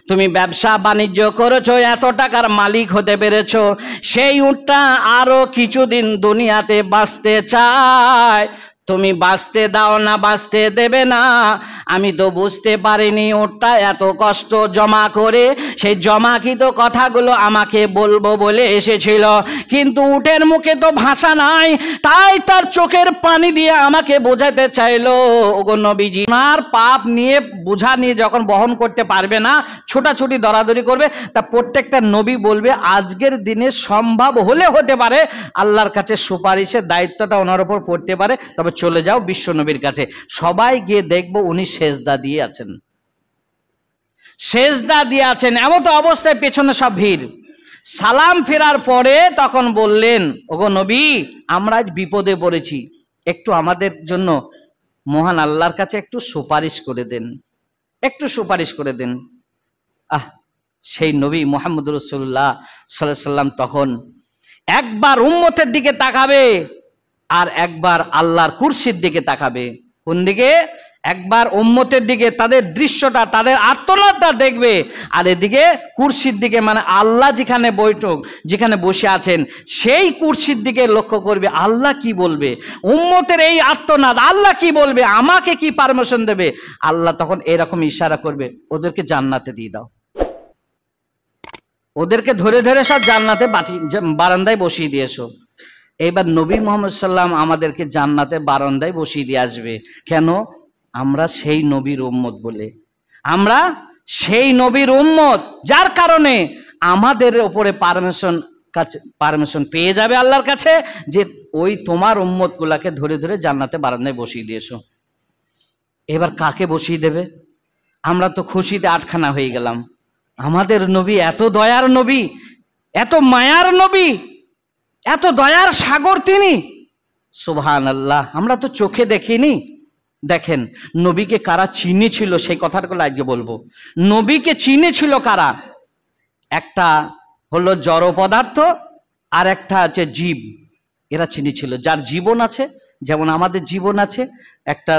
তুমি ব্যবসা বাণিজ্য করেছো, এত টাকার মালিক হতে পেরেছো, সেই উটটা আরো কিছুদিন দুনিয়াতে বাঁচতে চায়, তুমি বাঁচতে দাও না, বাঁচতে দেবে না। আমি তো বুঝতে পারিনি ওটা এত কষ্ট জমা করে সেই জমাকৃত কথাগুলো আমাকে বলবো বলে এসেছিল, কিন্তু উটের মুখে তো ভাষা নাই, তাই তার চোখের পানি দিয়ে আমাকে বোঝাতে চাইলো, ওগো নবীজি আর পাপ নিয়ে বোঝা নিয়ে যখন বহন করতে পারবে না, ছোটাছুটি দরাদরি করবে, তা প্রত্যেকটা নবী বলবে আজকের দিনে সম্ভব হলে হতে পারে আল্লাহর কাছে সুপারিশের দায়িত্বটা ওনার উপর পড়তে পারে, তবে চলে যাও বিশ্ব নবীর কাছে। সবাই গিয়ে দেখবো উনি সেজদা দিয়ে আছেন, সেজদা দিয়ে আছেন, এমন তো অবস্থায় পেছনে সব ভিড়। সালাম ফেরার পরে তখন বললেন, ওগো নবী আমরা আজ বিপদে পড়েছি, একটু আমাদের জন্য মহান আল্লাহর কাছে একটু সুপারিশ করে দেন, একটু সুপারিশ করে দেন। সেই নবী মুহাম্মদ রাসূলুল্লাহ সাল্লাল্লাহু আলাইহি সাল্লাম তখন একবার উম্মতের দিকে তাকাবে আর একবার আল্লাহর কুরসির দিকে তাকাবে। কোন দিকে? একবার উম্মতের দিকে, তাদের দৃশ্যটা, তাদের আর্তনাদটা দেখবে, আর এদিকে কুরসির দিকে, মানে আল্লাহ যেখানে বৈঠক, যেখানে বসে আছেন সেই কুরসির দিকে লক্ষ্য করবে। আল্লাহ কি বলবে, উম্মতের এই আর্তনাদ, আল্লাহ কি বলবে, আমাকে কি পারমিশন দেবে। আল্লাহ তখন এরকম ইশারা করবে, ওদেরকে জান্নাতে দিয়ে দাও, ওদেরকে ধরে ধরে সব জান্নাতে বারান্দায় বসিয়ে দিয়েছো। এইবার নবী মুহাম্মদ সাল্লাম আমাদেরকে জান্নাতে বারান্দায় বসিয়ে দিয়ে আসবে। কেন? আমরা সেই নবীর উম্মত বলে, আমরা সেই নবীর উম্মত, যার কারণে আমাদের উপরে পারমিশন পেয়ে যাবে আল্লাহর কাছে যে ওই তোমার উম্মত গুলাকে ধরে ধরে জান্নাতে বারান্দায় বসিয়ে দিয়েছো। এবার কাকে বসিয়ে দেবে? আমরা তো খুশিতে আটখানা হয়ে গেলাম। আমাদের নবী এত দয়ার নবী, এত মায়ার নবী, এত দয়ার সাগর তিনি, সুবহানাল্লাহ। আমরা তো চোখে দেখিনি। দেখেন নবীকে কারা চিনেছিল সেই কথাগুলো আজকে বলবো। নবীকে চিনেছিল কারা? একটা হলো জড় পদার্থ, আর একটা হচ্ছে জীব। এরা চিনেছিল, যার জীবন আছে, যেমন আমাদের জীবন আছে, একটা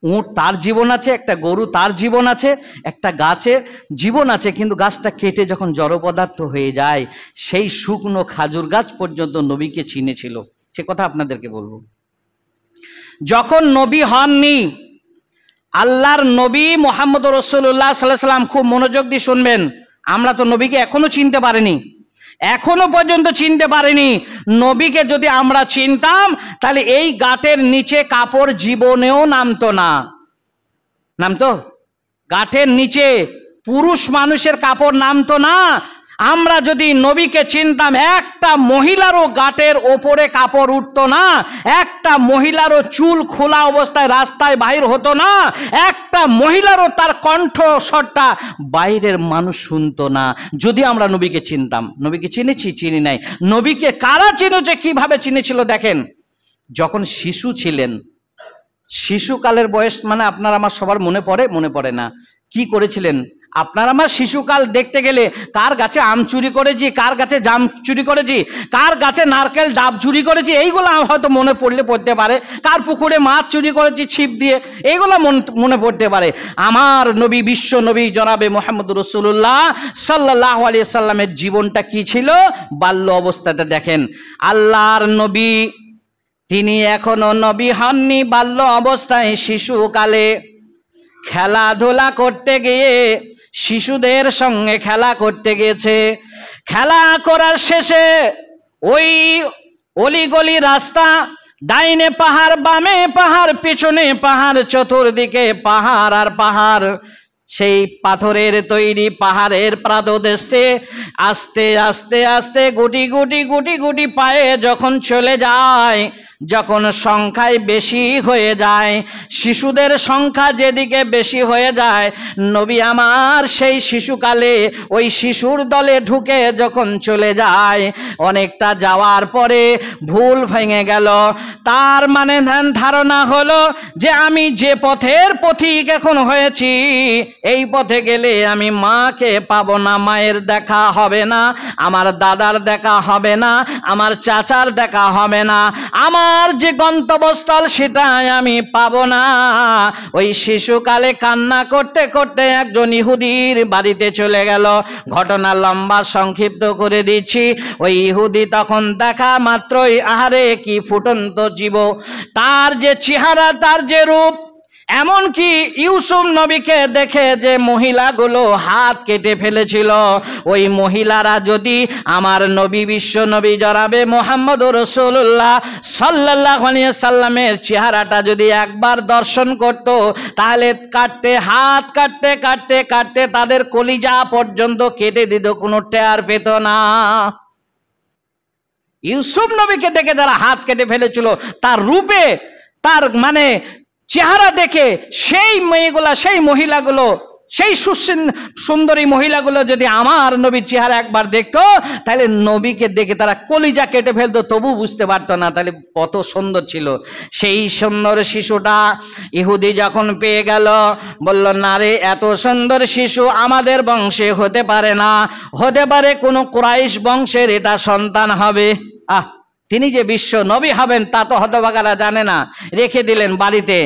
উট তার জীবন আছে, একটা গরু তার জীবন আছে, একটা গাছের জীবন আছে, কিন্তু গাছটা কেটে যখন জড় পদার্থ হয়ে যায় সেই শুকনো খাজুর গাছ পর্যন্ত নবীকে চিনেছিল। সে কথা আপনাদেরকে বলবো। যখন নবী হননি, আল্লাহর নবী মুহাম্মদ রাসূলুল্লাহ সাল্লাল্লাহু আলাইহি সাল্লাম, খুব মনোযোগ দিয়ে শুনবেন, আমরা তো নবীকে এখনো চিনতে পারিনি, এখনো পর্যন্ত চিনতে পারিনি। নবীকে যদি আমরা চিনতাম তাহলে এই গাঁটের নিচে কাপড় জীবনেও নামতো না। নামতো? গাঁটের নিচে পুরুষ মানুষের কাপড় নামতো না। আমরা যদি নবীকে চিনতাম, একটা মহিলারও গাঁটের ওপরে কাপড় উঠতো না, একটা মহিলারও চুল খোলা অবস্থায় রাস্তায় বাইর হতো না, একটা মহিলারও তার কণ্ঠস্বরটা বাইরের মানুষ শুনতো না, যদি আমরা নবীকে চিনতাম। নবীকে চিনেছি? চিনি নাই। নবীকে কারা চিনেছে, কিভাবে চিনেছিল দেখেন। যখন শিশু ছিলেন, শিশুকালের বয়স মানে আপনার আমার সবার মনে পড়ে? মনে পড়ে না। কি করেছিলেন? আপনার আমার শিশুকাল দেখতে গেলে কার গাছে আম চুরি করেছি, কার গাছে জাম চুরি করেছি, কার গাছে নারকেল ডাব চুরি করেছি, এইগুলো হয়তো মনে পড়লে পড়তে পারে। কার পুকুরে মাছ চুরি করেছি ছিপ দিয়ে, এইগুলো মনে পড়তে পারে। আমার নবী, বিশ্ব নবী জনাবে মুহাম্মদ রাসূলুল্লাহ সাল্লাল্লাহু আলাইহি সাল্লামের জীবনটা কি ছিল? বাল্য অবস্থাতে দেখেন, আল্লাহর নবী তিনি এখনো নবী হননি, বাল্য অবস্থায় শিশুকালে খেলাধুলা করতে গিয়ে শিশুদের সঙ্গে খেলা করতে গেছে। খেলা করার শেষে ওই অলিগলি রাস্তা, ডাইনে পাহাড়, বামে পাহাড়, পিছনে পাহাড়, চতুর্দিকে পাহাড় আর পাহাড়, সেই পাথরের তৈরি পাহাড়ের পাদদেশে আস্তে আস্তে আস্তে গুটি গুটি গুটি গুটি পায়ে যখন চলে যায়, যখন সংখ্যায় বেশি হয়ে যায়, শিশুদের সংখ্যা যেদিকে বেশি হয়ে যায়, নবী আমার সেই শিশুকালে ওই শিশুর দলে ঢুকে যখন চলে যায়, অনেকটা যাওয়ার পরে ভুল ভেঙে গেল। তার মানে ধারণা হলো যে আমি যে পথের পথিক এখন হয়েছি, এই পথে গেলে আমি মাকে পাবো না, মায়ের দেখা হবে না, আমার দাদার দেখা হবে না, আমার চাচার দেখা হবে না, আমার আমার যে গন্তব্যস্থল সেটাই আমি পাবো না। ওই শিশুকালে কান্না করতে করতে একজন ইহুদির বাড়িতে চলে গেল। ঘটনা লম্বা, সংক্ষিপ্ত করে দিচ্ছি। ওই ইহুদি তখন দেখা মাত্রই, আহারে কি ফুটন্ত জীব, তার যে চেহারা, তার যে রূপ, এমনকি ইউসুফ নবীকে দেখে যে মহিলাগুলো হাত কেটে ফেলেছিল, ওই মহিলারা যদি আমার নবী, বিশ্ব নবী জনাবে মুহাম্মদুর রাসূলুল্লাহ সাল্লাল্লাহু আলাইহি সাল্লামের চেহারাটা যদি একবার দর্শন করত, তাহলে হাত কাটতে কাটতে কাটতে তাদের কলিজা পর্যন্ত কেটে দিত, কোনো টের পেত না। ইউসুফ নবীকে দেখে যারা হাত কেটে ফেলেছিল, তার রূপে, তার মানে চেহারা দেখে সেই মেয়েগুলা, সেই মহিলাগুলো, সেই সুন্দরী মহিলাগুলো যদি আমার নবীর চেহারা একবার দেখতো, তাহলে নবীকে দেখে তারা কলিজা কেটে ফেলতো, তবু বুঝতে পারতো না তাহলে কত সুন্দর ছিল। সেই সুন্দর শিশুটা ইহুদি যখন পেয়ে গেল, বলল, না রে, এত সুন্দর শিশু আমাদের বংশে হতে পারে না, হতে পারে কোনো কুরাইশ বংশের এটা সন্তান হবে। তিনি যে বিশ্ব নবী হবেন তা তো হতভাগারা জানে না। রেখে দিলেন বাড়িতে।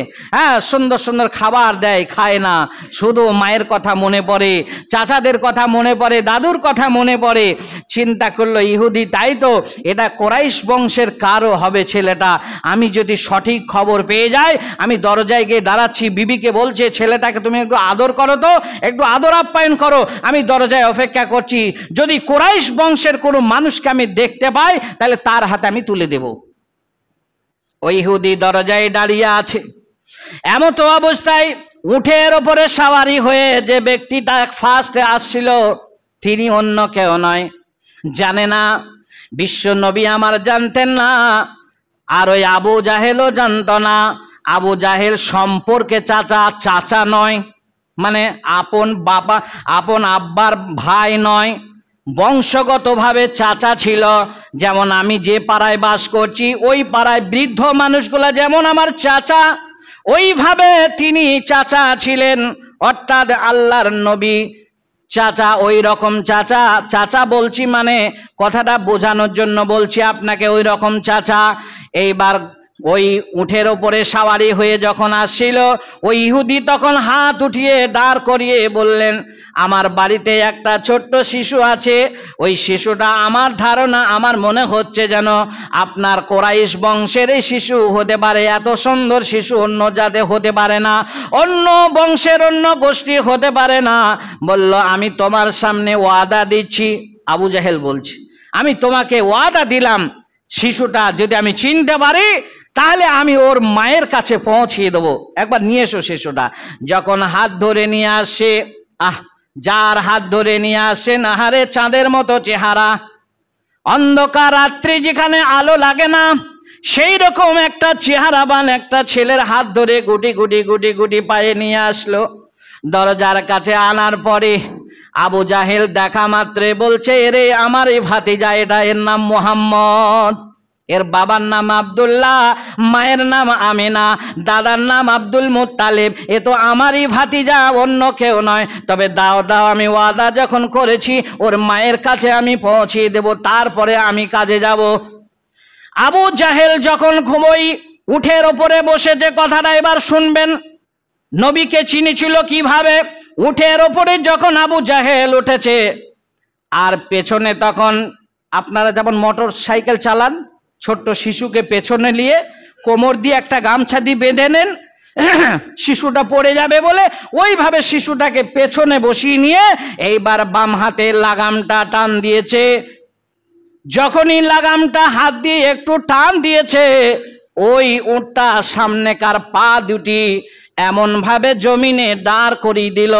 সুন্দর সুন্দর খাবার দেয়, খায় না, শুধু মায়ের কথা মনে পড়ে, চাচাদের কথা মনে পড়ে, দাদুর কথা মনে পড়ে। চিন্তা করলো ইহুদি, তাই তো, এটা কোরাইশ বংশের কারো হবে ছেলেটা। আমি যদি সঠিক খবর পেয়ে যাই, আমি দরজায় গিয়ে দাঁড়াচ্ছি, বিবিকে বলছে ছেলেটাকে তুমি একটু আদর করো তো, একটু আদর আপ্যায়ন করো, আমি দরজায় অপেক্ষা করছি। যদি কোরাইশ বংশের কোনো মানুষকে আমি দেখতে পাই, তাহলে তার হাতে আমি তুলে দেব। ওই ইহুদি দরজায় দাঁড়িয়ে আছে। এমতো অবস্থায় উটের ওপরে সওয়ারি হয়ে যে ব্যক্তিটা ফার্স্টে আসছিল, তিনি অন্য কেউ নয়, জানে না, বিশ্ব নবী আমার জানতেন না, আর ওই আবু জাহেলও জানত না। আবু জাহেল সম্পর্কে চাচা নয়, মানে আপন বাবা, আপন আব্বার ভাই নয়, বংশগতভাবে চাচা ছিল। যেমন আমি যে পাড়ায় বাস করছি, ওই পাড়ায় বৃদ্ধ মানুষগুলা যেমন আমার চাচা, ওইভাবে তিনি চাচা ছিলেন, অর্থাৎ আল্লাহর নবী চাচা, ওই রকম চাচা। চাচা বলছি মানে কথাটা বোঝানোর জন্য বলছি আপনাকে, ওই রকম চাচা। এইবার ওই উঠের ওপরে সওয়ারি হয়ে যখন আসছিল, ওই ইহুদি তখন হাত উঠিয়ে দাঁড় করিয়ে বললেন, আমার বাড়িতে একটা ছোট্ট শিশু আছে, ওই শিশুটা আমার ধারণা, আমার মনে হচ্ছে যেন আপনার কোরাইশ বংশের এই শিশু হতে পারে। এত সুন্দর শিশু অন্য জাতে হতে পারে না, অন্য বংশের অন্য গোষ্ঠীর হতে পারে না। বলল, আমি তোমার সামনে ওয়াদা দিচ্ছি, আবু জাহেল বলছি, আমি তোমাকে ওয়াদা দিলাম, শিশুটা যদি আমি চিনতে পারি, তাহলে আমি ওর মায়ের কাছে পৌঁছিয়ে দেবো, একবার নিয়ে এসো শিশুটা। যখন হাত ধরে নিয়ে আসে, যার হাত ধরে নিয়ে আসেন, আহারে চাঁদের মতো চেহারা, অন্ধকার রাত্রি যেখানে আলো লাগে না, সেই রকম একটা চেহারাবান একটা ছেলের হাত ধরে গুটি গুটি গুটি গুটি পায়ে নিয়ে আসলো। দরজার কাছে আনার পরে আবু জাহেল দেখা মাত্রে বলছে, এরে আমার এই ভাতিজা, এটা, এর নাম মুহাম্মদ, এর বাবার নাম আব্দুল্লাহ, মায়ের নাম আমিনা, দাদার নাম আব্দুল মুত্তালিব, এ তো আমারই ভাতিজা, অন্য কেউ নয়। তবে দাও, আমি ওয়াদা যখন করেছি, ওর মায়ের কাছে আমি পৌঁছিয়ে দেব, তারপরে আমি কাজে যাব। আবু জাহেল যখন ঘুমোই উঠের ওপরে বসে, যে কথাটা এবার শুনবেন, নবীকে চিনেছিল কিভাবে। উঠের ওপরে যখন আবু জাহেল উঠেছে, আর পেছনে তখন আপনারা যেমন মোটর সাইকেল চালান, ছোট্ট শিশুকে পেছনে নিয়ে কোমর দিয়ে একটা গামছা দিয়ে বেঁধে নেন, শিশুটা পড়ে যাবে বলে, ওইভাবে শিশুটাকে পেছনে বসিয়ে নিয়ে এইবার বাম হাতে লাগামটা টান দিয়েছে। যখনই লাগামটা হাত দিয়ে একটু টান দিয়েছে, ওই উটটা সামনেকার পা দুটি এমন ভাবে জমিনে দাঁড় করিয়ে দিল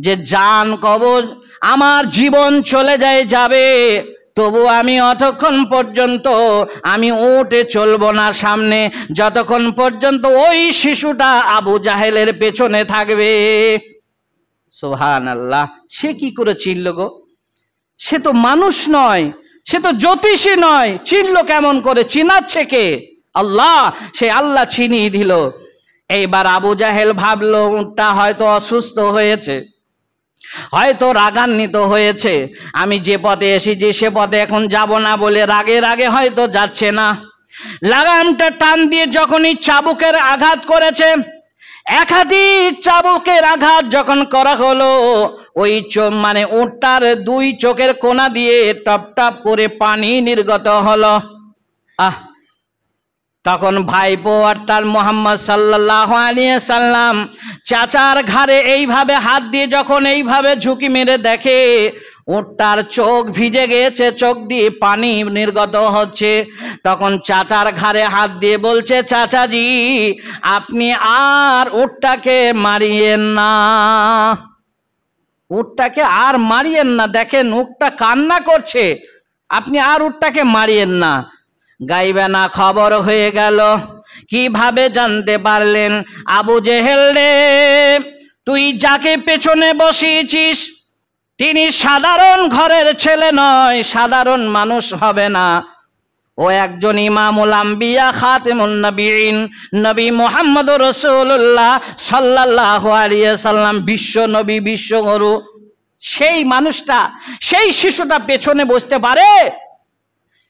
যে জান কবজ, আমার জীবন চলে যাবে, তবু আমি অতক্ষণ পর্যন্ত আমি উঠে চলবো না সামনে, যতক্ষণ পর্যন্ত ওই শিশুটা আবু জাহেলের পেছনে থাকবে। সুবহানাল্লাহ। সে কি করে চিনল গো? সে তো মানুষ নয়, সে তো জ্যোতিষী নয়, চিনল কেমন করে? চিনাচ্ছে কে? আল্লাহ। সে আল্লাহ চিনিয়ে দিল। এইবার আবু জাহেল ভাবলো উটটা হয়তো অসুস্থ হয়েছে, হয়তো রাগান্বিত হয়েছে, আমি যে পথে এসেছি সে পথে এখন যাব না বলে রাগে রাগে হয়তো যাচ্ছে না। লাগামটা টান দিয়ে যখনই চাবুকের আঘাত করেছে, একাধিক চাবুকের আঘাত যখন করা হলো, ওই মানে উটটার দুই চোখের কোনা দিয়ে টপ টপ করে পানি নির্গত হলো। তখন ভাইপো অর্থাৎ মুহাম্মদ সাল্লাল্লাহু আলাইহি সাল্লাম চাচার ঘাড়ে এইভাবে হাত দিয়ে যখন এইভাবে ঝুঁকি মেরে দেখে উটটার চোখ ভিজে গেছে, চোখ দিয়ে পানি নির্গত হচ্ছে, তখন চাচার ঘাড়ে হাত দিয়ে বলছে, চাচাজি আপনি আর উটটাকে মারিয়েন না, উটটাকে আর মারিয়েন না, দেখেন উটটা কান্না করছে, আপনি আর উটটাকে মারিয়েন না। গাইবে না খবর হয়ে গেল। কিভাবে জানতে পারলেন? আবু জেহেল রে, তুই যাকে পেছনে বসিয়েছিস তিনি সাধারণ ঘরের ছেলে নয়, সাধারণ মানুষ হবে না, ও একজন ইমামুল আম্বিয়া খাতিমুন নবীন, নবী মুহাম্মদুর রাসূলুল্লাহ সাল্লাল্লাহু আলাইহি সাল্লাম, বিশ্ব নবী, বিশ্বগুরু। সেই মানুষটা, সেই শিশুটা পেছনে বসতে পারে?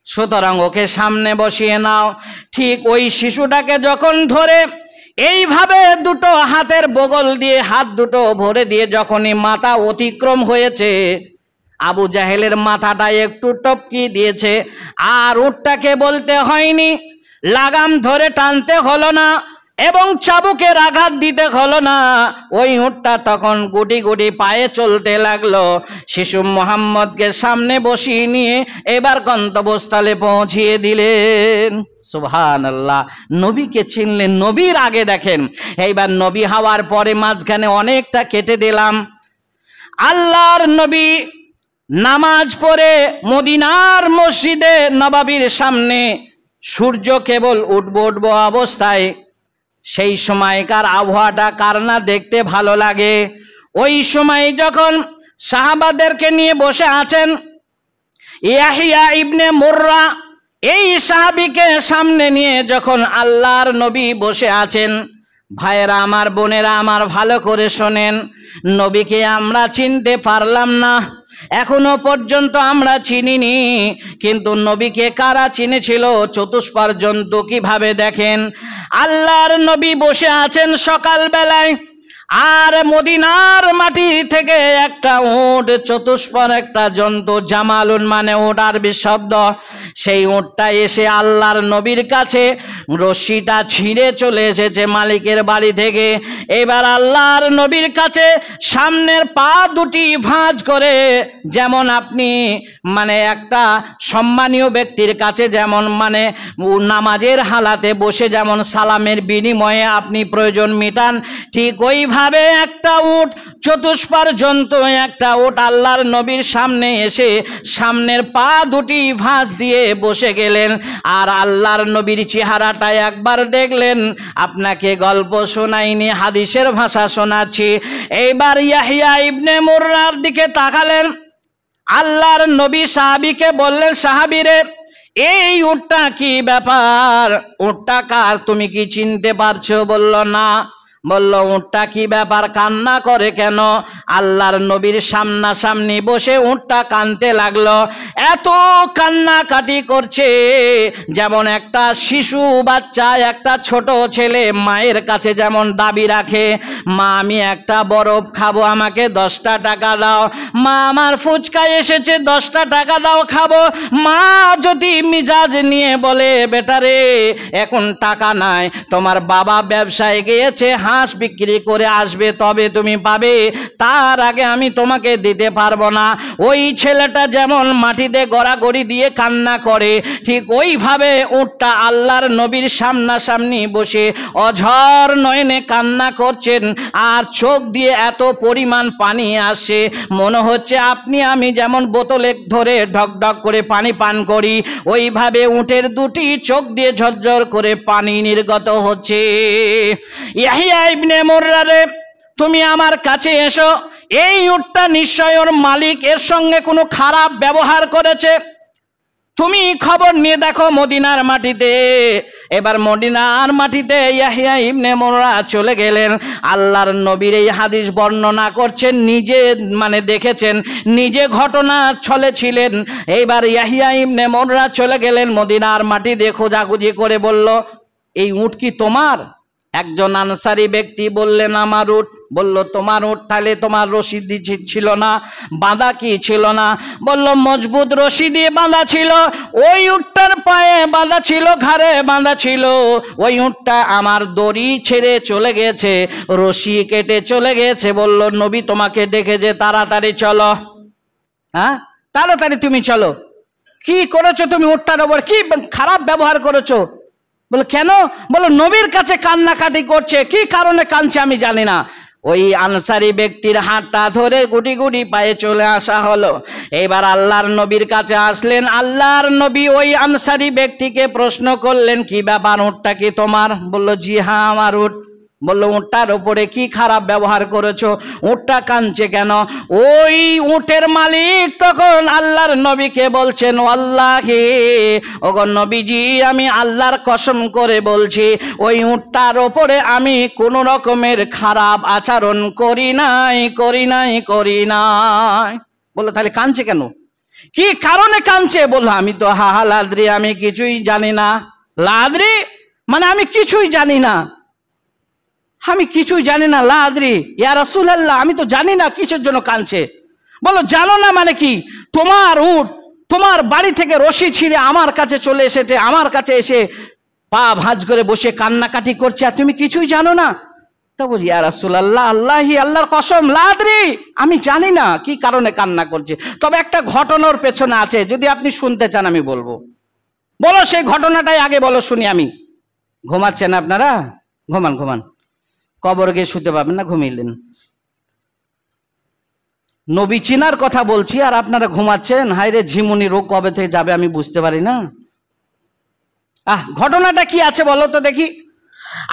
সুতরাং ওকে সামনে বসিয়ে নাও। ঠিক ওই শিশুটাকে যখন ধরে এইভাবে দুটো হাতের বগল দিয়ে হাত দুটো ভরে দিয়ে যখনই মাথা অতিক্রম হয়েছে, আবু জাহেলের মাথাটা একটু টপকি দিয়েছে, আর উটটাকে বলতে হয়নি, লাগাম ধরে টানতে হলো না এবং চাবুকের আঘাত দিতে হলো না, ওই উটটা তখন গুটি গুটি পায়ে চলতে লাগলো। শিশু মুহাম্মদকে সামনে বসিয়ে নিয়ে এবার গন্তব্যস্থলে পৌঁছিয়ে দিলেন। সুবহানাল্লাহ, নবীকে চিনলেন। নবীর আগে দেখেন, এইবার নবী হওয়ার পরে মাঝখানে অনেকটা কেটে দিলাম। আল্লাহর নবী নামাজ পড়ে মদিনার মসজিদে নববীর সামনে, সূর্য কেবল উঠবো অবস্থায়, সেই সময়কার আবহাওয়াটা কার না দেখতে ভালো লাগে। ওই সময় যখন সাহাবাদেরকে নিয়ে বসে আছেন, ইয়াহিয়া ইবনে মুররা এই সাহাবীকে সামনে নিয়ে যখন আল্লাহর নবী বসে আছেন, ভাইয়েরা আমার, বোনেরা আমার, ভালো করে শোনেন, নবীকে আমরা চিনতে পারলাম না, এখনো পর্যন্ত আমরা চিনিনি, কিন্তু নবীকে কারা চিনেছিল? চতুষ্পার জন্তু। কিভাবে? দেখেন, আল্লাহর নবী বসে আছেন সকাল বেলায়, আর মদিনার মাটি থেকে একটা উট, চতুষ্পর একটা জন্তু, জামালুন মানে উট, আরবি শব্দ, সেই উটটা এসে আল্লাহর নবীর কাছে রশিটা ছিঁড়ে চলে এসেছে মালিকের বাড়ি থেকে। এবার আল্লাহর নবীর কাছে সামনের পা দুটি ভাঁজ করে, যেমন আপনি মানে একটা সম্মানীয় ব্যক্তির কাছে যেমন মানে নামাজের হালাতে বসে যেমন সালামের বিনিময়ে আপনি প্রয়োজন মেটান, ঠিক ওইভাবে একটা উট, চতুষ্পার জন্তু একটা উট আল্লাহর নবীর সামনে এসে সামনের পা দুটি ভাঁজ দিয়ে বসে গেলেন। আর আল্লাহর নবীর চেহারাটা একবার দেখলেন। আপনাকে গল্প শোনাইনি, হাদিসের ভাষা শোনাচ্ছি। এইবার ইয়াহিয়া ইবনে মুররার দিকে তাকালেন, আল্লাহর নবী সাহাবীকে বললেন, সাহাবীরে এই উটটা কি ব্যাপার? উটটা কার? তুমি কি চিনতে পারছো? বলল না। বলল উটটা কি ব্যাপার, কান্না করে কেন? আল্লাহর নবীর সামনাসামনি বসে উটটা কাঁদতে লাগলো। এত কান্নাকাটি করছে যেমন একটা শিশু বাচ্চা, একটা ছোট ছেলে মায়ের কাছে যেমন দাবি রাখে, মা আমি একটা বরফ খাবো, আমাকে 10টা টাকা দাও, মা আমার ফুচকা এসেছে 10টা টাকা দাও খাবো। মা যদি মিজাজ নিয়ে বলে, বেটারে এখন টাকা নাই, তোমার বাবা ব্যবসায় গিয়েছে, হাঁস বিক্রি করে আসবে তবে তুমি পাবে, তার আগে আমি তোমাকে দিতে পারবো না। ওই ছেলেটা যেমন মাটিতে গড়াগড়ি দিয়ে কান্না করে, ঠিক ওইভাবে উটটা আল্লাহর নবীর সামনাসামনি বসে অঝর নয়নে কান্না করছেন, আর চোখ দিয়ে এত পরিমাণ পানি আসে, মনে হচ্ছে আপনি আমি যেমন বোতলে ধরে ঢক ঢক করে পানি পান করি, ওইভাবে উটের দুটি চোখ দিয়ে ঝরঝর করে পানি নির্গত হচ্ছে। ইয়াহিয়া ইবনে মুররা রে, তুমি আমার কাছে এসো, এই উটটা নিশ্চয় ওর মালিক এর সঙ্গে কোনো খারাপ ব্যবহার করেছে, তুমি খবর নিয়ে দেখো মদিনার মাটিতে। এবার মদিনার মাটিতে ইয়াহিয়া ইবনে মুররা চলে গেলেন। আল্লাহর নবীর এই হাদিস বর্ণনা করছেন, নিজে মানে দেখেছেন, নিজে ঘটনা ছলে ছিলেন। এইবার ইয়াহিয়া ইবনে মুররা চলে গেলেন মদিনার মাটিতে, খোঁজাখুঁজি করে বলল, এই উট কি তোমার? একজন আনসারি ব্যক্তি বললেন, আমার উট। বলল, তোমার উট, তাহলে তোমার রশি ছিল না, বাঁধা কি ছিল না? বলল, মজবুত রশি দিয়ে বাঁধা ছিল, ওই উটটার পায়ে বাঁধা ছিল, ঘাড়ে বাঁধা ছিল। ওই উটটা আমার দড়ি ছেড়ে চলে গেছে, রশি কেটে চলে গেছে। বলল, নবী তোমাকে ডেকেছে, তাড়াতাড়ি চলো। হ্যাঁ, তাড়াতাড়ি তুমি চলো। কি করেছো তুমি? উটটার ওপর কি খারাপ ব্যবহার করেছো? বলে, কেন? বলো, নবীর কাছে কান্নাকাটি করছে। কি কারণে কাঁদছে আমি জানি না। ওই আনসারি ব্যক্তির হাতটা ধরে গুটি গুটি পায়ে চলে আসা হলো। এবার আল্লাহর নবীর কাছে আসলেন। আল্লাহর নবী ওই আনসারি ব্যক্তিকে প্রশ্ন করলেন, কি ব্যাপার, উটটা কি তোমার? বলল, জি হ্যাঁ, আমার উট। বলল, উটটার উপরে কি খারাপ ব্যবহার করেছো? উটটা কাঁদছে কেন? ওই উটের মালিক তখন আল্লাহর নবীকে বলছেন, আল্লাহি, ওগো নবীজি, আমি আল্লাহর কসম করে বলছি, ওই উটটার উপরে আমি কোনো রকমের খারাপ আচরণ করি নাই। বললো, তাহলে কাঁদছে কেন? কি কারণে কাঁদছে? বললো, আমি তো হাহা লাদ্রি, আমি কিছুই জানি না। লাদ্রি মানে আমি কিছুই জানি না, আমি কিছুই জানি না। লাদ্রি ইয়া রাসূলুল্লাহ, আমি তো জানি না কিসের জন্য কাঁদছে। বলো, জানো না মানে কি? তোমার উট তোমার বাড়ি থেকে রশি ছিঁড়ে আমার কাছে চলে এসেছে, আমার কাছে এসে পা ভাঁজ করে বসে কান্নাকাটি করছে, আর তুমি কিছুই জানো না? তা বলি, ইয়া রাসূলুল্লাহ, আল্লাহি, আল্লাহর কসম, লাদ্রি, আমি জানি না কি কারণে কান্না করছে। তবে একটা ঘটনার পেছনে আছে, যদি আপনি শুনতে চান আমি বলবো। বলো, সেই ঘটনাটাই আগে বলো, শুনি আমি। ঘুমাচ্ছেন আপনারা? ঘুমান। কবর গিয়ে শুতে পাবেন না, ঘুমিলেন। নবী চিনার কথা বলছি আর আপনারা ঘুমাচ্ছেন। হায় রে, ঝিমুনি রোগ কবে থেকে যাবে আমি বুঝতে পারি না। ঘটনাটা কি আছে বলো তো দেখি।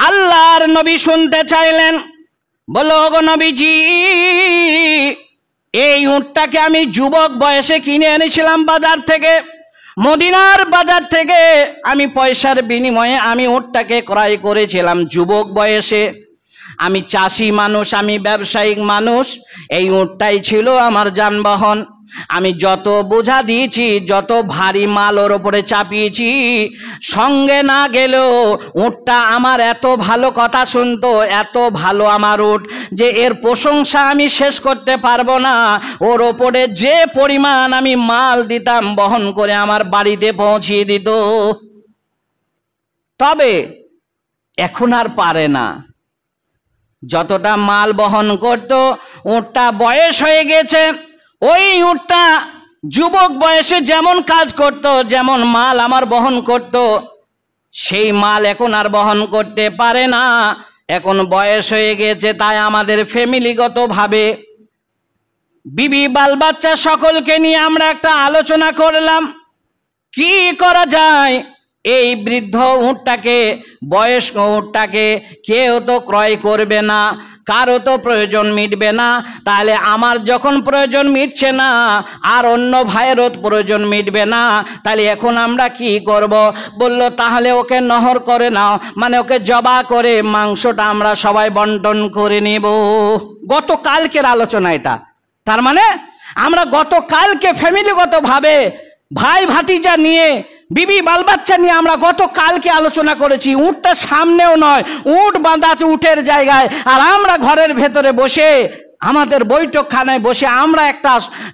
আল্লাহর নবী শুনতে চাইলেন। বলো, গো নবীজি, এই উটটাকে আমি যুবক বয়সে কিনে এনেছিলাম বাজার থেকে, মদিনার বাজার থেকে। আমি পয়সার বিনিময়ে আমি উটটাকে ক্রয় করেছিলাম যুবক বয়সে। আমি চাষি মানুষ, আমি ব্যবসায়িক মানুষ। এই উটটাই ছিল আমার যানবাহন। আমি যত বোঝা দিয়েছি, যত ভারী মাল ওর ওপরে চাপিয়েছি, সঙ্গে না গেলেও উটটা আমার এত ভালো কথা শুনতো, এত ভালো আমার উট, যে এর প্রশংসা আমি শেষ করতে পারবো না। ওর ওপরে যে পরিমাণ আমি মাল দিতাম, বহন করে আমার বাড়িতে পৌঁছিয়ে দিত। তবে এখন আর পারে না। যতটা মাল বহন করত, উটটা বয়স হয়ে গেছে। ওই উটটা যুবক বয়সে যেমন কাজ করত, যেমন মাল আমার বহন করত, সেই মাল এখন আর বহন করতে পারে না। এখন বয়স হয়ে গেছে, তাই আমাদের ফ্যামিলিগতভাবে বিবি বাল বাচ্চা সকলকে নিয়ে আমরা একটা আলোচনা করলাম, কি করা যায়। এই বৃদ্ধ উটটাকে, বয়স্ক উটটাকে কেউ তো ক্রয় করবে না, কারো তো প্রয়োজন মিটবে না। তাহলে আমার যখন প্রয়োজন মিটছে না, আর অন্য ভাইয়েরও প্রয়োজন মিটবে না, তাহলে এখন আমরা কি করব? বলল, তাহলে ওকে নহর করে নাও, মানে ওকে জবা করে মাংসটা আমরা সবাই বন্টন করে নেব। গতকালকের আলোচনা এটা। তার মানে আমরা গতকালকে ফ্যামিলিগতভাবে ভাই ভাতিজা নিয়ে, বিবি বাল বাচ্চা নিয়ে আমরা গতকালকে আলোচনা করেছি। উটটা সামনেও নয়, উট বাঁধা আছে উটের জায়গায়, আর আমরা ঘরের ভেতরে বসে, আমাদের বৈঠকখানায় বসে আমরা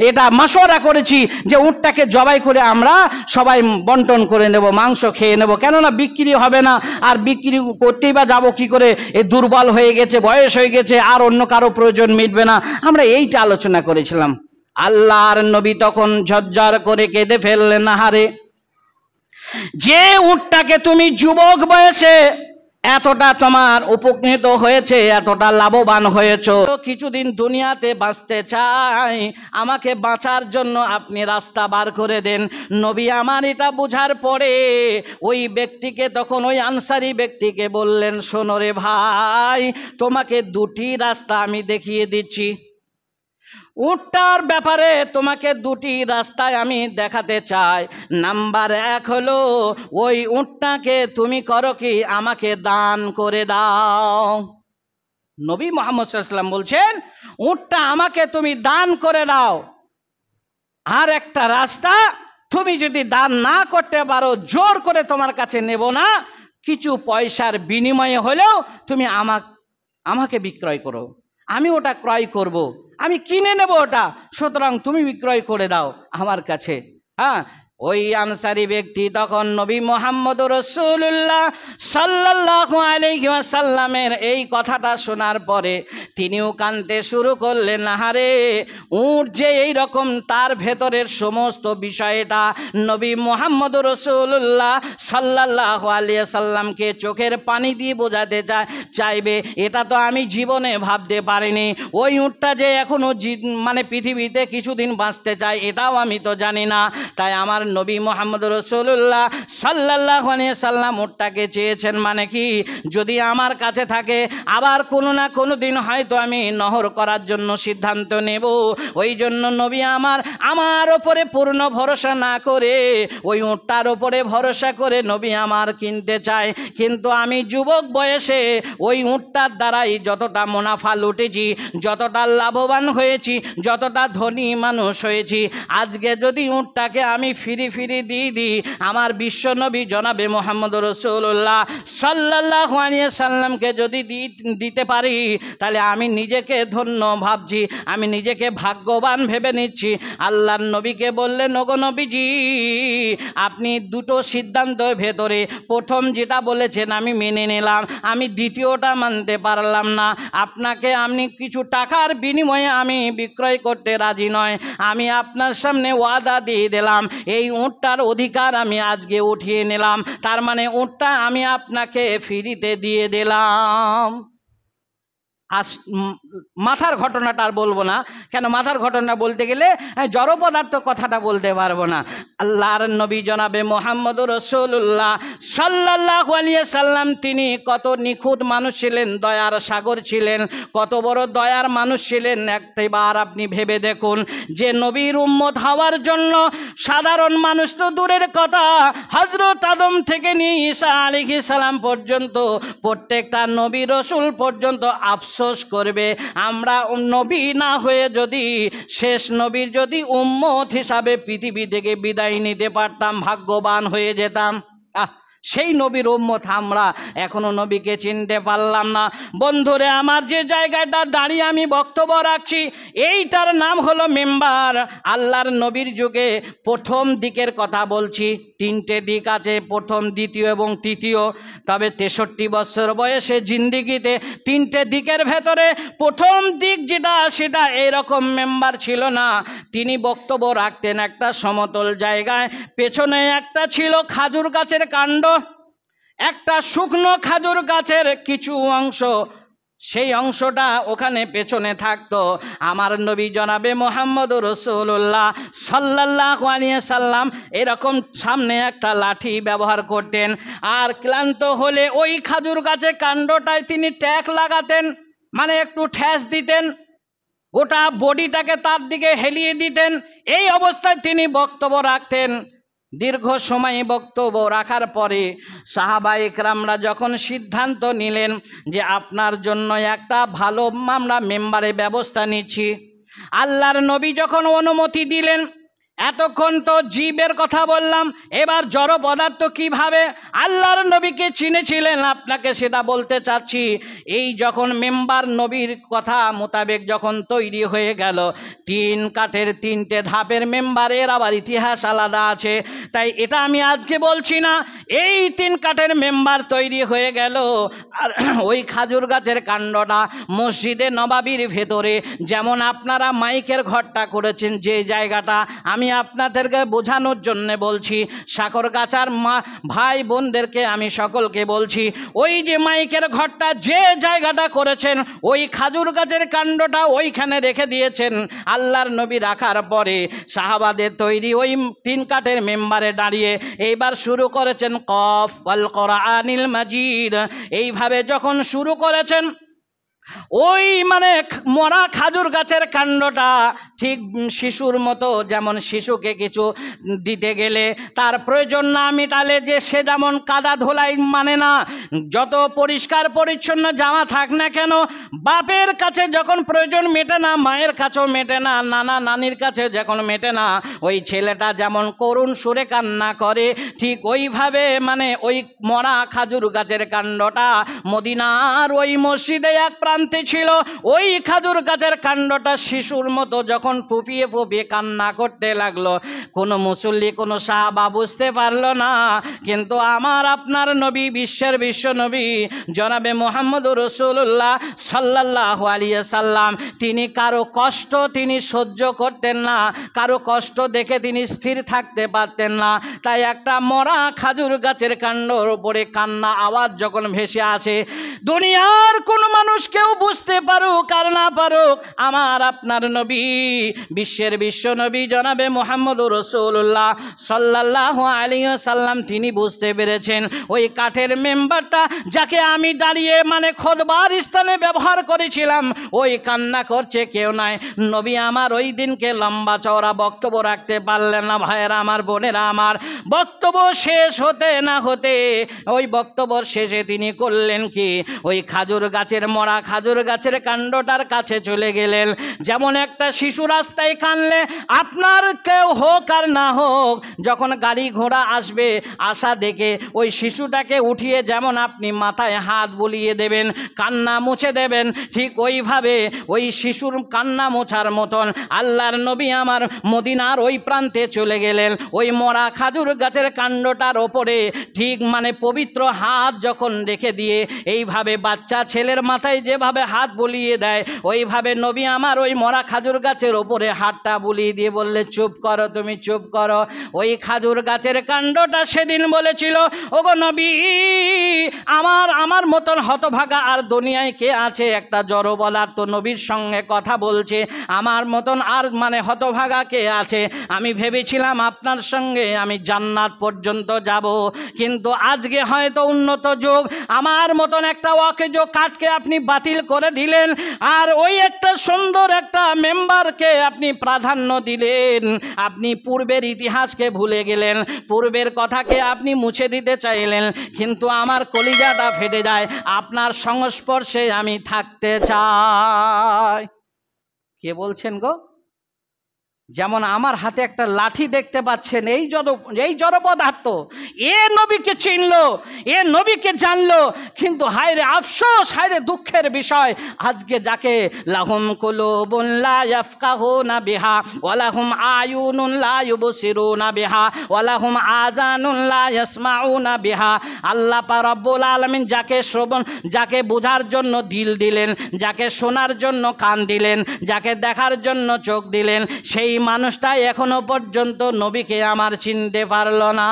এটা মাশওয়ারা করেছি যে উটটাকে জবাই করে আমরা সবাই বন্টন করে নেব, মাংস খেয়ে নেব। কেননা বিক্রি হবে না, আর বিক্রি করতেই বা যাবো কি করে? এ দুর্বল হয়ে গেছে, বয়স হয়ে গেছে, আর অন্য কারো প্রয়োজন মিটবে না। আমরা এইটা আলোচনা করেছিলাম। আল্লাহর নবী তখন ঝরঝর করে কেঁদে ফেললেন, আহারে, যে উটটাকে তুমি যুবক বয়সে এতটা তোমার উপকৃত হয়েছে, এতটা লাভবান হয়েছো, কিছুদিন দুনিয়াতে বাঁচতে চাই, আমাকে বাঁচার জন্য আপনি রাস্তা বার করে দেন। নবী আমার এটা বোঝার পরে ওই ব্যক্তিকে, তখন ওই আনসারি ব্যক্তিকে বললেন, শোনো রে ভাই, তোমাকে দুটি রাস্তা আমি দেখিয়ে দিচ্ছি। উটটার ব্যাপারে তোমাকে দুটি রাস্তায় আমি দেখাতে চাই। নাম্বার 1 হলো ওই উটটাকে তুমি করো কি, আমাকে দান করে দাও। নবী মুহাম্মদ সাল্লাল্লাহু আলাইহি ওয়াসাল্লাম বলছেন উটটা আমাকে তুমি দান করে দাও। আর একটা রাস্তা, তুমি যদি দান না করতে পারো, জোর করে তোমার কাছে নেব না, কিছু পয়সার বিনিময়ে হলেও তুমি আমাকে বিক্রয় করো, আমি ওটা ক্রয় করব, আমি কিনে নেব ওটা, সুতরাং তুমি বিক্রয় করে দাও আমার কাছে। হ্যাঁ, ওই আনসারী ব্যক্তি তখন নবী মুহাম্মদুর রাসূলুল্লাহ সাল্লাল্লাহু আলাইহি ওয়াসাল্লামের এই কথাটা শোনার পরে তিনিও কাঁদতে শুরু করলেন। আহারে, উট যে এই রকম, তার ভেতরের সমস্ত বিষয়টা নবী মুহাম্মদুর রাসূলুল্লাহ সাল্লাল্লাহু আলাইহি ওয়াসাল্লামকে চোখের পানি দিয়ে বোঝাতে চাইবে, এটা তো আমি জীবনে ভাবতে পারিনি। ওই উটটা যে এখনো মানে পৃথিবীতে কিছুদিন বাঁচতে চায়, এটাও আমি তো জানি না। তাই আমার নবী মুহাম্মদ রাসূলুল্লাহ সাল্লাল্লাহু আলাইহি সাল্লাম উটটাকে চেয়েছেন, মানে কি, যদি আমার কাছে থাকে আবার কোনো না কোনো দিন হয়তো আমি নহর করার জন্য সিদ্ধান্ত নেব। ওই জন্য নবী আমার ওপরে পূর্ণ ভরসা না করে ওই উটটার ওপরে ভরসা করে নবী আমার কিনতে চায়। কিন্তু আমি যুবক বয়সে ওই উটটার দ্বারাই যতটা মুনাফা লুটেছি, যতটা লাভবান হয়েছি, যতটা ধনী মানুষ হয়েছি, আজকে যদি উটটাকে আমি ফিরি দিয়ে দিই আমার বিশ্ব নবী জনাবে মুহাম্মদ রাসূলুল্লাহ সাল্লাল্লাহু আলাইহি সাল্লামকে যদি দিতে পারি, তাহলে আমি নিজেকে ধন্য ভাবছি, আমি নিজেকে ভাগ্যবান ভেবে নিচ্ছি। আল্লাহর নবীকে বললেন, ওগো নবীজি, আপনি দুটো সিদ্ধান্তের ভেতরে প্রথম যেটা বলেছেন আমি মেনে নিলাম, আমি দ্বিতীয়টা মানতে পারলাম না। আপনাকে আমি কিছু টাকার বিনিময়ে আমি বিক্রয় করতে রাজি নয়। আমি আপনার সামনে ওয়াদা দিয়ে দিলাম, এই উটটার অধিকার আমি আজকে উঠিয়ে নিলাম, তার মানে উটটা আমি আপনাকে ফ্রিতে দিয়ে দিলাম। মাথার ঘটনাটা আর বলবো না, কেন মাথার ঘটনা বলতে গেলে জড় পদার্থ কথাটা বলতে পারবো না। আল্লাহর নবী জনাবে মুহাম্মদুর রাসূলুল্লাহ সাল্লাল্লাহু আলাইহি সাল্লাম তিনি কত নিখুঁত মানুষ ছিলেন, দয়ার সাগর ছিলেন, কত বড় দয়ার মানুষ ছিলেন। একবার আপনি ভেবে দেখুন যে নবীর উম্মত হওয়ার জন্য সাধারণ মানুষ তো দূরের কথা, হযরত আদম থেকে নিয়ে ঈসা আলাইহিস সালাম পর্যন্ত প্রত্যেকটা নবী রাসূল পর্যন্ত আফসোস করবে, আমরা নবী না হয়ে যদি শেষ নবীর যদি উম্মত হিসাবে পৃথিবী থেকে বিদায় নিতে পারতাম, ভাগ্যবান হয়ে যেতাম। সেই নবীর উম্মত আমরা এখনো নবীকে চিনতে পারলাম না। বন্ধুরে আমার, যে জায়গাটা দাঁড়িয়ে আমি বক্তব্য রাখছি এইটার নাম হলো মেম্বার। আল্লাহর নবীর যুগে প্রথম দিকের কথা বলছি, 3টে দিক আছে, প্রথম, দ্বিতীয় এবং তৃতীয়। তবে 63 বছর বয়সে জিন্দিগিতে 3টে দিকের ভেতরে প্রথম দিক যেটা, সেটা এরকম মেম্বার ছিল না। তিনি বক্তব্য রাখতেন একটা সমতল জায়গায়, পেছনে একটা ছিল খাজুর গাছের কাণ্ড, একটা শুকনো খাজুর গাছের কিছু অংশ, সেই অংশটা ওখানে পেছনে থাকতো। আমার নবী জনাবে মুহাম্মদুর রাসূলুল্লাহ সাল্লাল্লাহু আলাইহি সাল্লাম এরকম সামনে একটা লাঠি ব্যবহার করতেন, আর ক্লান্ত হলে ওই খাজুর গাছের কাণ্ডটায় তিনি ট্যাক লাগাতেন, মানে একটু ঠ্যাস দিতেন, গোটা বডিটাকে তার দিকে হেলিয়ে দিতেন। এই অবস্থায় তিনি বক্তব্য রাখতেন। দীর্ঘ সময় বক্তব্য রাখার পরে সাহাবায়ে কেরামরা যখন সিদ্ধান্ত নিলেন যে আপনার জন্য একটা ভালো আমরা মেম্বারের ব্যবস্থা নিচ্ছি, আল্লাহর নবী যখন অনুমতি দিলেন, এতক্ষণ তো জীবের কথা বললাম, এবার জড় পদার্থ কিভাবে আল্লাহর নবীকে চিনেছিলেন আপনাকে সেটা বলতে চাচ্ছি। এই যখন মেম্বার নবীর কথা মোতাবেক যখন তৈরি হয়ে গেল, 3 কাঠের 3টে ধাপের মেম্বারের আবার ইতিহাস আলাদা আছে, তাই এটা আমি আজকে বলছি না। এই 3 কাঠের মেম্বার তৈরি হয়ে গেল, আর ওই খাজুর গাছের কাণ্ডটা মসজিদে নবাবির ভেতরে, যেমন আপনারা মাইকের ঘরটা করেছেন, যে জায়গাটা আমি আপনাদেরকে বোঝানোর জন্য বলছি, সাকরগাছার ভাই বোনদেরকে আমি সকলকে বলছি, ওই যে মাইকের ঘরটা যে জায়গাটা করেছেন, ওই খাজুর গাছের কাণ্ডটা ওইখানে রেখে দিয়েছেন আল্লাহর নবী। রাখার পরে সাহাবাদের তৈরি ওই 3 কাঠের মেম্বারে দাঁড়িয়ে এইবার শুরু করেছেন কফ ওয়াল কোরআনিল মাজিদ। এইভাবে যখন শুরু করেছেন, ওই মানে মরা খাজুর গাছের কাণ্ডটা ঠিক শিশুর মতো, যেমন শিশুকে কিছু দিতে গেলে তার প্রয়োজন না মিটালে যে সে যেমন কাদা ধোলাই মানে না, যত পরিষ্কার পরিচ্ছন্ন জামা থাক না কেন, বাপের কাছে যখন প্রয়োজন মেটে না, মায়ের কাছেও মেটে না, নানা নানির কাছে যখন মেটে না, ওই ছেলেটা যেমন করুণ সুরে কান্না করে, ঠিক ওইভাবে মানে ওই মরা খাজুর গাছের কাণ্ডটা মদিনার ওই মসজিদে এক প্রান্তে ছিল। ওই খাজুর গাছের কাণ্ডটা শিশুর মতো যখন ফুপিয়ে ফুপিয়ে কান্না করতে লাগলো, কোনো মুসল্লি কোনো সাহাবা বুঝতে পারলো না। কিন্তু আমার আপনার নবী, বিশ্বের বিশ্ব নবী জনাবে মুহাম্মদুর রাসূলুল্লাহ সাল্লাল্লাহু আলাইহি সাল্লাম, তিনি কারো কষ্ট তিনি সহ্য করতেন না, কারো কষ্ট দেখে তিনি স্থির থাকতে পারতেন না। তাই একটা মরা খাজুর গাছের কাণ্ডর উপরে কান্না আওয়াজ যখন ভেসে আসে, দুনিয়ার কোনো মানুষ কেউ বুঝতে পারুক আর না পারুক, আমার আপনার নবী, বিশ্বের বিশ্ব নবী জনাবে মুহাম্মদুর রাসূলুল্লাহ সাল্লাল্লাহু আলাইহি সাল্লাম, তিনি বুঝতে পেরেছেন ওই কাঠের মেম্বারটা যাকে আমি দাঁড়িয়ে মানে খুতবার স্থানে ব্যবহার করেছিলাম, ওই কান্না করছে কেউ নাই। নবী আমার ওই দিনকে লম্বা চওড়া বক্তব্য রাখতে পারলেন না। ভাইয়েরা আমার, বোনেরা আমার, বক্তব্য শেষ হতে না হতে ওই বক্তব্য শেষে তিনি করলেন কি, ওই খাজুর গাছের মরা খাজুর গাছের কাণ্ডটার কাছে চলে গেলেন। যেমন একটা শিশু রাস্তায় কানলে, আপনার কেউ হোক আর না হোক, যখন গাড়ি ঘোড়া আসবে আসা দেখে ওই শিশুটাকে উঠিয়ে যেমন আপনি মাথায় হাত বুলিয়ে দেবেন, কান্না মুছে দেবেন, ঠিক ওইভাবে ওই শিশুর কান্না মোছার মতন আল্লাহর নবী আমার মদিনার ওই প্রান্তে চলে গেলেন। ওই মরা খাজুর গাছের কাণ্ডটার ওপরে ঠিক মানে পবিত্র হাত যখন রেখে দিয়ে এইভাবে বাচ্চা ছেলের মাথায় যেভাবে হাত বুলিয়ে দেয়, ওইভাবে নবী আমার ওই মরা খাজুর গাছের ওপরে হাতটা বুলিয়ে দিয়ে বললে, চুপ করো, তুমি চুপ করো। ওই খাজুর গাছের কাণ্ডটা সেদিন বলেছিল, ওগো নবী, আমার মতন হতভাগা আর দুনিয়ায় কে আছে? একটা জড় বলার তো নবীর সঙ্গে কথা বলছে, আমার মতন আর মানে হতভাগা কে আছে? আমি ভেবেছিলাম আপনার সঙ্গে আমি জান্নাত পর্যন্ত যাব, কিন্তু আজকে হয়তো উন্নত যুগ, আমার মতন একটা অকেজ কাঠকে আপনি বাতিল করে দিলেন, আর ওই একটা সুন্দর একটা মেম্বারকে আপনি প্রাধান্য দিলেন। আপনি পূর্বের ইতিহাসকে ভুলে গেলেন, পূর্বের কথাকে আপনি মুছে দিতে চাইলেন, কিন্তু আমার কলিজাটা ফেটে যায়, আপনার সংস্পর্শে আমি থাকতে চাই। কে বলছেন গো? যেমন আমার হাতে একটা লাঠি দেখতে পাচ্ছেন, এই জড় পদার্থ, এ নবীকে চিনলো, এ নবীকে জানলো, কিন্তু হায়রে আফসোস, হায়রে দুঃখের বিষয়, আজকে যাকে লাহুম কুলুবুন লা ইয়াফকাহুনা বিহা ওয়া লাহুম আয়ুনুন লা ইউবসিরুনা বিহা ওয়া লাহুম আযানুন লা ইয়াসমাউনা বিহা, আল্লাহ পাক রব্বুল আলামিন যাকে বোঝার জন্য দিল দিলেন, যাকে শোনার জন্য কান দিলেন, যাকে দেখার জন্য চোখ দিলেন, সেই মানুষটা এখনো পর্যন্ত নবীকে আমার চিনতে পারল না।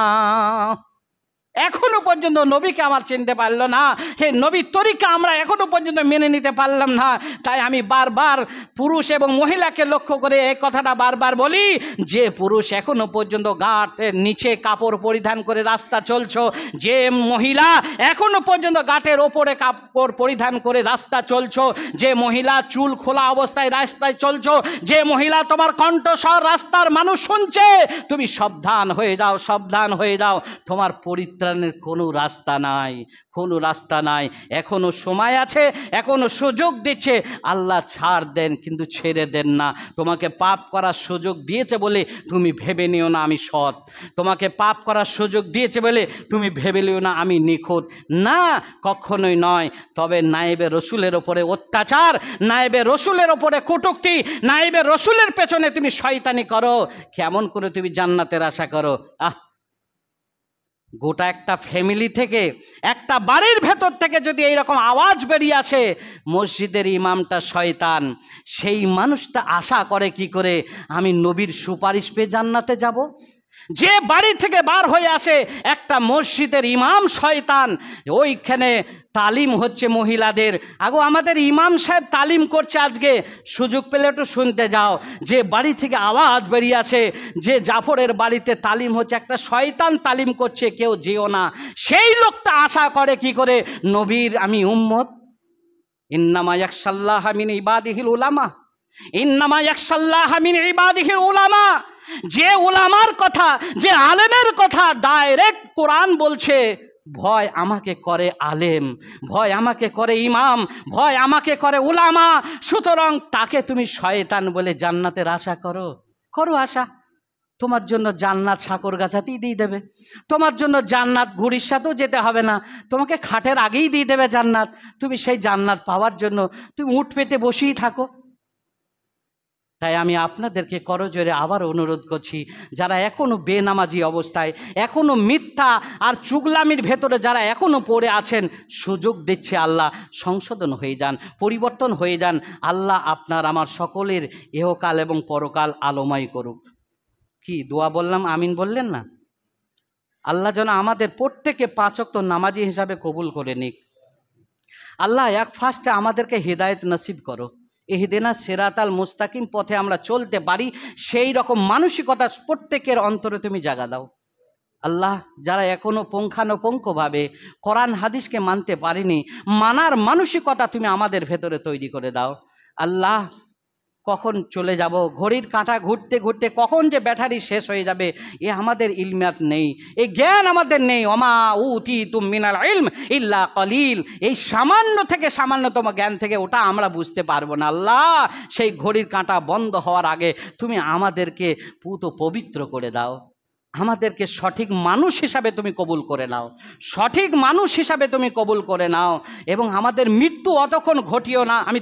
এখনো পর্যন্ত নবীকে আমার চিনতে পারলো না। হে নবীর তরিকা আমরা এখনো পর্যন্ত মেনে নিতে পারলাম না। তাই আমি বারবার পুরুষ এবং মহিলাকে লক্ষ্য করে এই কথাটা বারবার বলি, যে পুরুষ এখনো পর্যন্ত গাঁটের নিচে কাপড় পরিধান করে রাস্তা চলছো, যে মহিলা এখনো পর্যন্ত গাঁটের ওপরে কাপড় পরিধান করে রাস্তা চলছো, যে মহিলা চুল খোলা অবস্থায় রাস্তায় চলছো, যে মহিলা তোমার কণ্ঠস্বর রাস্তার মানুষ শুনছে, তুমি সাবধান হয়ে যাও, সাবধান হয়ে যাও, তোমার পরিত্রাণের কোনো রাস্তা নাই, কোনো রাস্তা নাই। এখনো সময় আছে, এখনো সুযোগ দিচ্ছে। আল্লাহ ছাড় দেন কিন্তু ছেড়ে দেন না। তোমাকে পাপ করার সুযোগ দিয়েছে বলে তুমি ভেবে নিও না আমি সৎ, তোমাকে পাপ করার সুযোগ দিয়েছে বলে তুমি ভেবে নিও না আমি নিখুঁত, না, কখনোই নয়। তবে নায়েবে রসুলের ওপরে অত্যাচার, নায়েবে রসুলের ওপরে কটূক্তি, নায়েবে রসুলের পেছনে তুমি শয়তানি করো, কেমন করে তুমি জান্নাতের আশা করো? গোটা একটা ফ্যামিলি থেকে, একটা বাড়ির ভেতর থেকে যদি এইরকম আওয়াজ বেরিয়ে আসে, মসজিদের ইমামটা শয়তান, সেই মানুষটা আশা করে কি করে আমি নবীর সুপারিশ পেয়ে জান্নাতে যাব? যে বাড়ি থেকে বার হয়ে আসে একটা মসজিদের ইমাম শয়তান, ওইখানে তালিম হচ্ছে মহিলাদের। আগো আমাদের ইমাম সাহেব তালিম করছে, আজকে সুযোগ পেলে একটু শুনতে যাও। যে বাড়ি থেকে আওয়াজ বেরিয়ে আসে, যে জাফরের বাড়িতে তালিম হচ্ছে, একটা শয়তান তালিম করছে, কেউ যেও না। সেই লোকটা আশা করে কি করে নবীর আমি উম্মত। ইন্নামা ইয়াখশাল্লাহা মিন ইবাদিহিল উলামা, ইন্নামা ইয়াখশাল্লাহা মিন ইবাদিহিল উলামা। যে উলামার কথা, যে আলেমের কথা ডাইরেক্ট কোরআন বলছে, ভয় আমাকে করে আলেম, ভয় আমাকে করে ইমাম, ভয় আমাকে করে উলামা। সুতরাং তাকে তুমি শয়তান বলে জান্নাতের আশা করো, করো আশা। তোমার জন্য জান্নাত সাকরগাছাতেই দিয়ে দেবে, তোমার জন্য জান্নাত ঘুড়ির সাথেও যেতে হবে না, তোমাকে খাটের আগেই দিয়ে দেবে জান্নাত। তুমি সেই জান্নাত পাওয়ার জন্য তুমি উঠ পেতে বসেই থাকো। তাই আমি আপনাদেরকে করজোরে আবার অনুরোধ করছি, যারা এখনো বেনামাজি অবস্থায়, এখনো মিথ্যা আর চুগলামির ভেতরে যারা এখনো পড়ে আছেন, সুযোগ দিচ্ছে আল্লাহ, সংশোধন হয়ে যান, পরিবর্তন হয়ে যান। আল্লাহ আপনার আমার সকলের ইহকাল এবং পরকাল আলোময় করুক। কি দোয়া বললাম, আমিন বললেন না? আল্লাহ যেন আমাদের প্রত্যেকে 5 ওয়াক্ত নামাজি হিসাবে কবুল করে নিক। আল্লাহ এক ফার্স্টে আমাদেরকে হিদায়েত নসিব করো, ইহদিনা সিরাতাল মুস্তাকিম পথে আমরা চলতে পারি, সেই রকম মানসিকতা প্রত্যেকের অন্তরে তুমি জাগা দাও। আল্লাহ, যারা এখনো পুঙ্খানুপুঙ্খভাবে কোরআন হাদিসকে মানতে পারেনি, মানার মানসিকতা তুমি আমাদের ভেতরে তৈরি করে দাও। আল্লাহ, কখন চলে যাব, ঘড়ির কাঁটা ঘুরতে ঘুরতে কখন যে ব্যাটারি শেষ হয়ে যাবে, এ আমাদের ইলমাত নেই, এই জ্ঞান আমাদের নেই। ওমা উতিতুম মিনাল ইলম ইল্লা কলিল, এই সামান্য থেকে সামান্যতম জ্ঞান থেকে ওটা আমরা বুঝতে পারবো না। আল্লাহ, সেই ঘড়ির কাঁটা বন্ধ হওয়ার আগে তুমি আমাদেরকে পুত পবিত্র করে দাও, আমাদেরকে সঠিক মানুষ হিসাবে তুমি কবুল করে নাও, সঠিক মানুষ হিসাবে তুমি কবুল করে নাও, এবং আমাদের মৃত্যু অতক্ষণ ঘটিও না। আমি